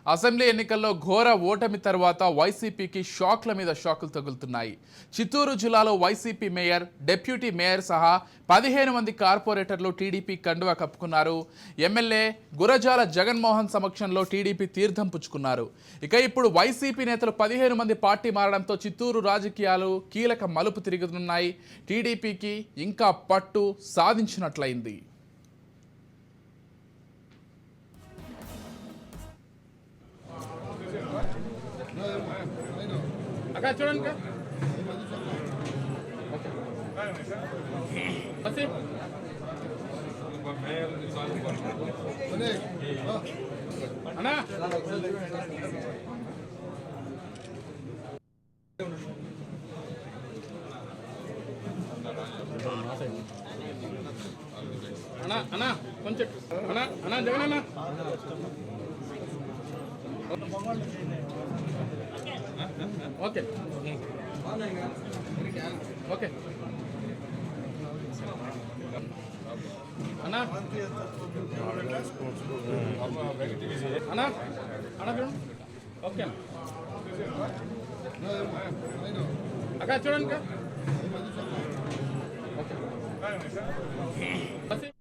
Assembly ఎన్నికల్లో ఘోర ఓటమి తర్వాత వైసీపీకి షాక్ల మీద షాకులు తగులుతున్నాయి. చిత్తూరు జిల్లాలో వైసీపీ మేయర్, డిప్యూటీ మేయర్ సహా 15 మంది కార్పొరేటర్లు టీడీపీ కండువా కప్పుకున్నారు. ఎమ్మెల్యే గురజాల జగన్మోహన్ సమక్షంలో టీడీపీ తీర్థం పుచ్చుకున్నారు. ఇక ఇప్పుడు వైసీపీ నేతలు 15 మంది పార్టీ మారడంతో చిత్తూరు రాజకీయాలు కీలక మలుపు తిరుగుతున్నాయి. టీడీపీకి ఇంకా పట్టు సాధించినట్లయింది. చూడండి అన్నా అన్నా అన్నా కొంచెం అన్నా అన్నా జగన్ అన్నా ఓకే ఓకే అన్నా అన్నా అన్నా చూడండి ఓకే అక్క చూడండి ఓకే